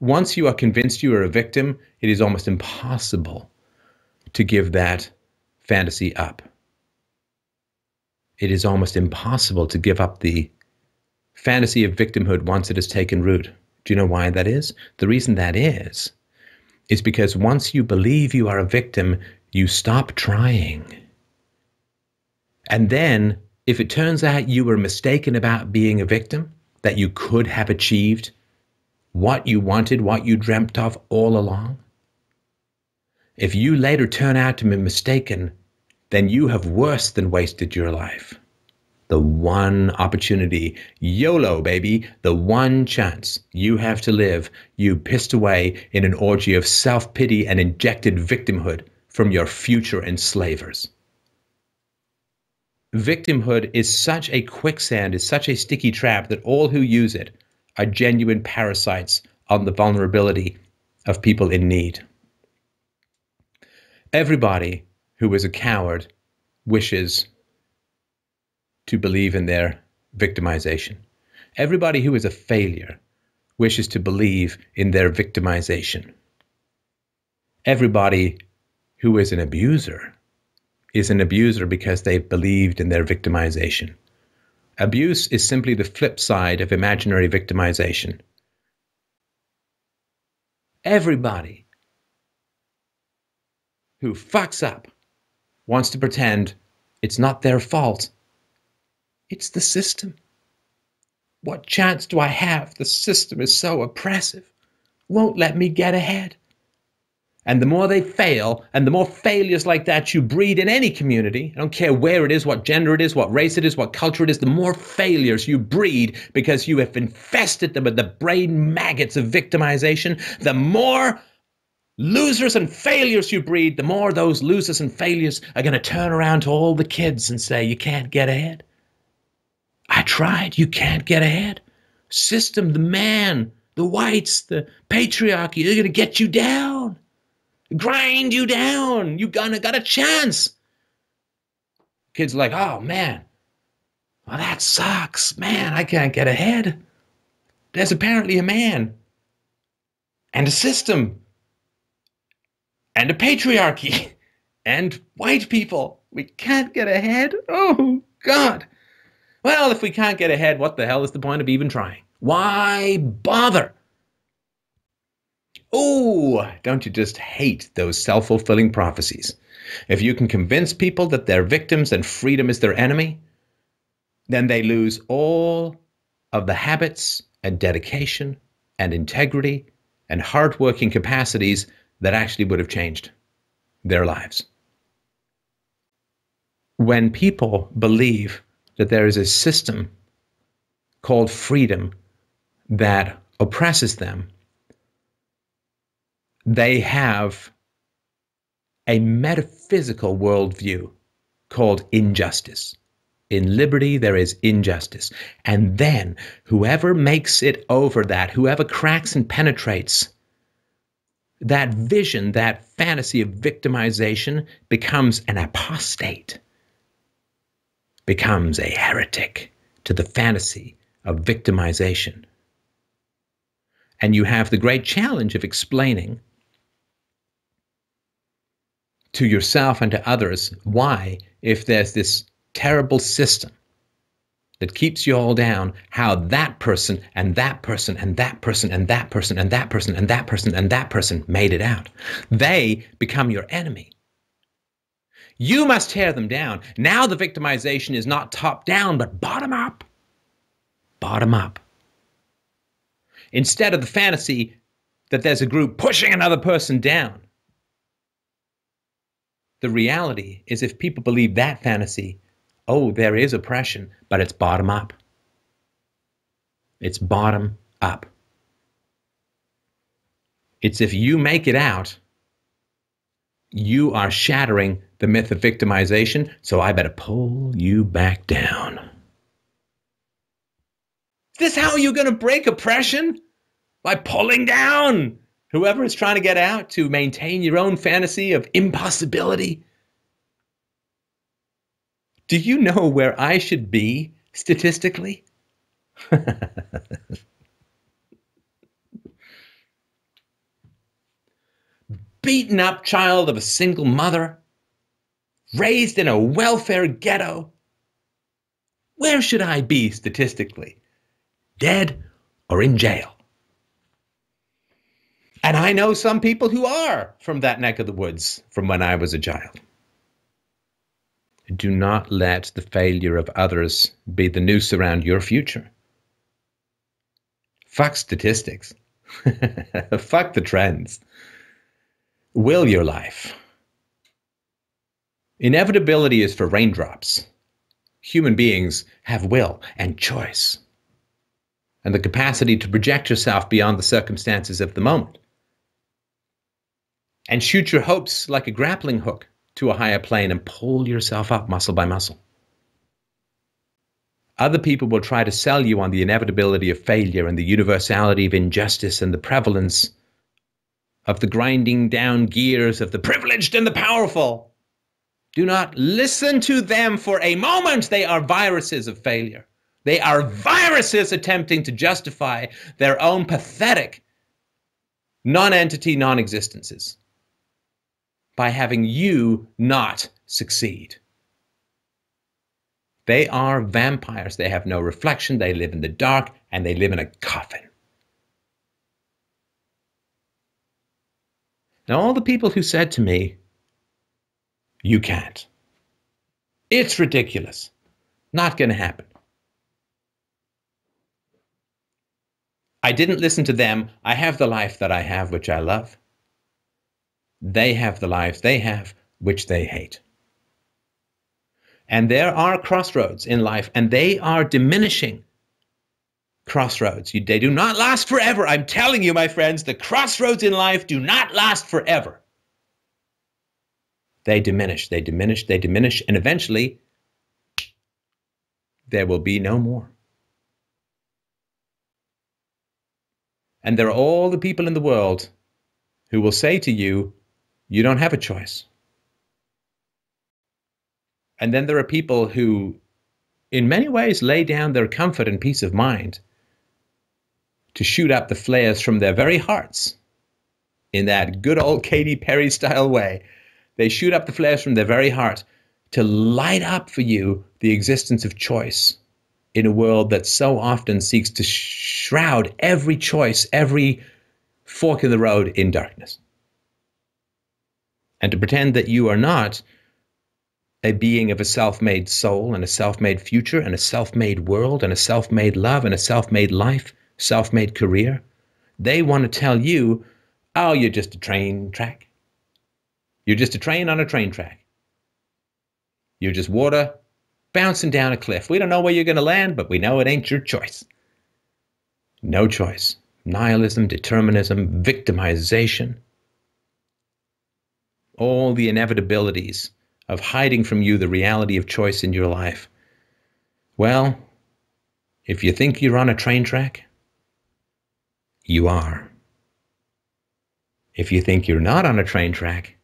Once you are convinced you are a victim, it is almost impossible to give that fantasy up. It is almost impossible to give up the fantasy of victimhood once it has taken root. Do you know why that is? The reason that is because once you believe you are a victim, you stop trying. And then, if it turns out you were mistaken about being a victim, that you could have achieved what you wanted, what you dreamt of all along, if you later turn out to be mistaken, then you have worse than wasted your life. The one opportunity, YOLO, baby, the one chance you have to live, you pissed away in an orgy of self-pity and injected victimhood from your future enslavers. Victimhood is such a quicksand, is such a sticky trap that all who use it are genuine parasites on the vulnerability of people in need. Everybody who is a coward wishes to believe in their victimization. Everybody who is a failure wishes to believe in their victimization. Everybody who is an abuser because they've believed in their victimization. Abuse is simply the flip side of imaginary victimization. Everybody who fucks up wants to pretend it's not their fault. It's the system. What chance do I have? The system is so oppressive. Won't let me get ahead. And the more they fail, and the more failures like that you breed in any community, I don't care where it is, what gender it is, what race it is, what culture it is, the more failures you breed because you have infested them with the brain maggots of victimization, the more losers and failures you breed, the more those losers and failures are going to turn around to all the kids and say, you can't get ahead. I tried, you can't get ahead. System, the man, the whites, the patriarchy, they're going to get you down. Grind you down. You got a chance. Kids are like, oh man, well, that sucks. Man, I can't get ahead. There's apparently a man and a system and a patriarchy and white people. We can't get ahead. Oh God. Well, if we can't get ahead, what the hell is the point of even trying? Why bother? Oh, don't you just hate those self-fulfilling prophecies? If you can convince people that they're victims and freedom is their enemy, then they lose all of the habits and dedication and integrity and hardworking capacities that actually would have changed their lives. When people believe that there is a system called freedom that oppresses them, they have a metaphysical worldview called injustice. In liberty, there is injustice. And then whoever makes it over that, whoever cracks and penetrates that vision, that fantasy of victimization, becomes an apostate, becomes a heretic to the fantasy of victimization. And you have the great challenge of explaining to yourself and to others why, if there's this terrible system that keeps you all down, how that person and that person and that person and that person and that person and that person and that person made it out. They become your enemy. You must tear them down. Now the victimization is not top down, but bottom up. Bottom up. Instead of the fantasy that there's a group pushing another person down. The reality is, if people believe that fantasy, oh, there is oppression, but it's bottom up. It's bottom up. It's if you make it out, you are shattering the myth of victimization, so I better pull you back down. Is this how you're going to break oppression? By pulling down whoever is trying to get out to maintain your own fantasy of impossibility? Do you know where I should be statistically? beaten up child of a single mother, raised in a welfare ghetto. Where should I be statistically? Dead or in jail? And I know some people who are from that neck of the woods from when I was a child. Do not let the failure of others be the noose around your future. Fuck statistics. Fuck the trends. Will your life. Inevitability is for raindrops. Human beings have will and choice, and the capacity to project yourself beyond the circumstances of the moment, and shoot your hopes like a grappling hook to a higher plane and pull yourself up muscle by muscle. Other people will try to sell you on the inevitability of failure and the universality of injustice and the prevalence of the grinding down gears of the privileged and the powerful. Do not listen to them for a moment. They are viruses of failure. They are viruses attempting to justify their own pathetic non-entity, non-existences by having you not succeed. They are vampires. They have no reflection. They live in the dark, and they live in a coffin. Now, all the people who said to me, you can't. It's ridiculous. Not going to happen. I didn't listen to them. I have the life that I have, which I love. They have the lives they have, which they hate. And there are crossroads in life, and they are diminishing crossroads. They do not last forever. I'm telling you, my friends, the crossroads in life do not last forever. They diminish, they diminish, they diminish, and eventually there will be no more. And there are all the people in the world who will say to you, you don't have a choice. And then there are people who, in many ways, lay down their comfort and peace of mind to shoot up the flares from their very hearts in that good old Katy Perry style way. They shoot up the flares from their very heart to light up for you the existence of choice in a world that so often seeks to shroud every choice, every fork in the road in darkness. And to pretend that you are not a being of a self-made soul and a self-made future and a self-made world and a self-made love and a self-made life, self-made career. They want to tell you, oh, you're just a train track. You're just a train on a train track. You're just water bouncing down a cliff. We don't know where you're going to land, but we know it ain't your choice. No choice. Nihilism, determinism, victimization. All the inevitabilities of hiding from you the reality of choice in your life. Well, if you think you're on a train track, you are. If you think you're not on a train track,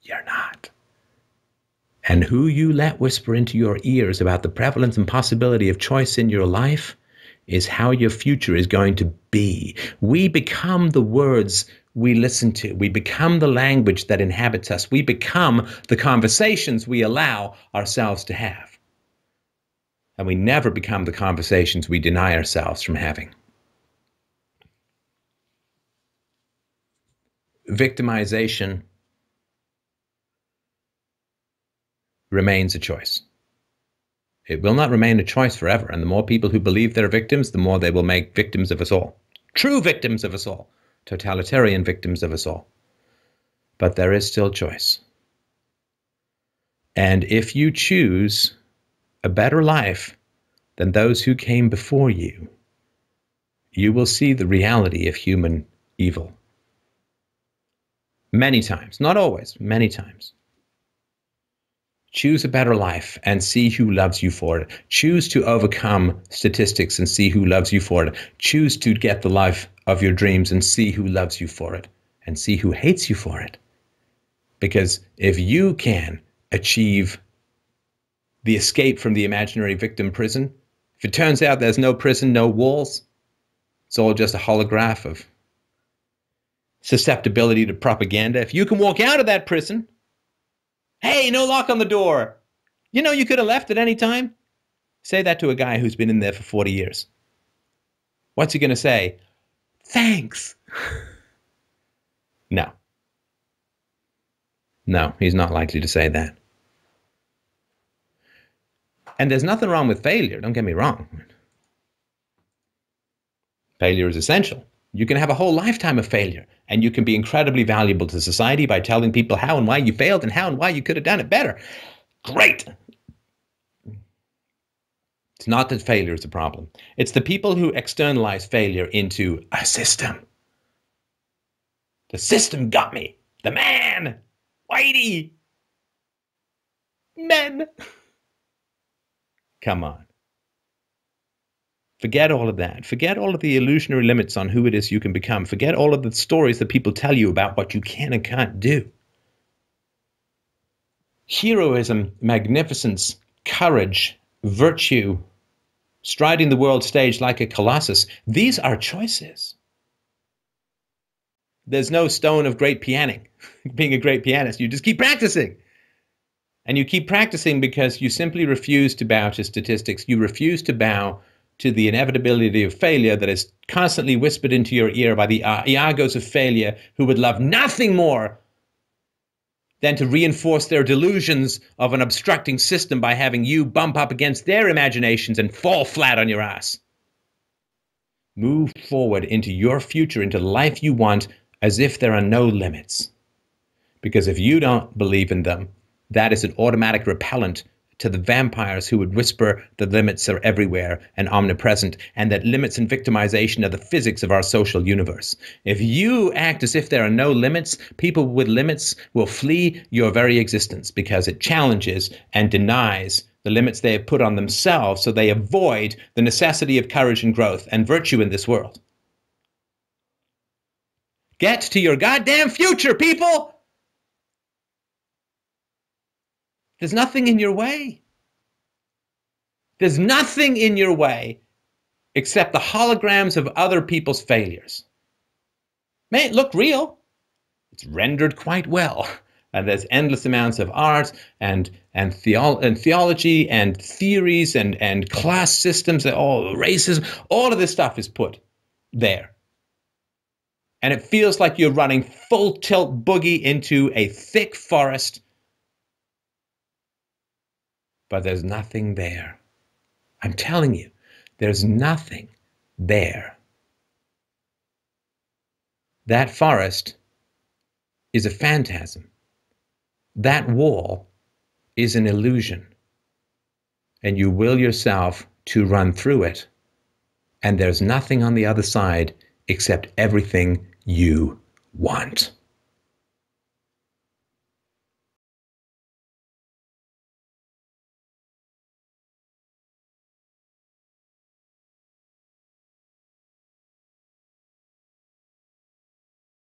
you're not. And who you let whisper into your ears about the prevalence and possibility of choice in your life is how your future is going to be. We become the words we listen to. We become the language that inhabits us. We become the conversations we allow ourselves to have. And we never become the conversations we deny ourselves from having. Victimization remains a choice. It will not remain a choice forever. And the more people who believe they're victims, the more they will make victims of us all. True victims of us all. Totalitarian victims of us all. But there is still choice. And if you choose a better life than those who came before you, you will see the reality of human evil. Many times, not always, many times. Choose a better life and see who loves you for it. Choose to overcome statistics and see who loves you for it. Choose to get the life of your dreams and see who loves you for it and see who hates you for it. Because if you can achieve the escape from the imaginary victim prison, if it turns out there's no prison, no walls, it's all just a holograph of susceptibility to propaganda. If you can walk out of that prison, hey, no lock on the door. You know you could have left at any time. Say that to a guy who's been in there for 40 years. What's he going to say? Thanks. No. No, he's not likely to say that. And there's nothing wrong with failure, don't get me wrong. Failure is essential. You can have a whole lifetime of failure, and you can be incredibly valuable to society by telling people how and why you failed and how and why you could have done it better. Great. It's not that failure is the problem. It's the people who externalize failure into a system. The system got me. The man. Whitey. Men. Come on. Forget all of that. Forget all of the illusionary limits on who it is you can become. Forget all of the stories that people tell you about what you can and can't do. Heroism, magnificence, courage, virtue, striding the world stage like a colossus, these are choices. There's no stone of great pianing, being a great pianist. You just keep practicing. And you keep practicing because you simply refuse to bow to statistics. You refuse to bow to the inevitability of failure that is constantly whispered into your ear by the Iagos of failure who would love nothing more than to reinforce their delusions of an obstructing system by having you bump up against their imaginations and fall flat on your ass. Move forward into your future, into the life you want, as if there are no limits. Because if you don't believe in them, that is an automatic repellent to the vampires who would whisper the limits are everywhere and omnipresent, and that limits and victimization are the physics of our social universe. If you act as if there are no limits, people with limits will flee your very existence because it challenges and denies the limits they have put on themselves, so they avoid the necessity of courage and growth and virtue in this world. Get to your goddamn future, people! There's nothing in your way. There's nothing in your way except the holograms of other people's failures. May it look real. It's rendered quite well. And there's endless amounts of art and theology and theories and class systems, all racism, all of this stuff is put there. And it feels like you're running full tilt boogie into a thick forest. But there's nothing there. I'm telling you, there's nothing there. That forest is a phantasm. That wall is an illusion. And you will yourself to run through it. And there's nothing on the other side except everything you want.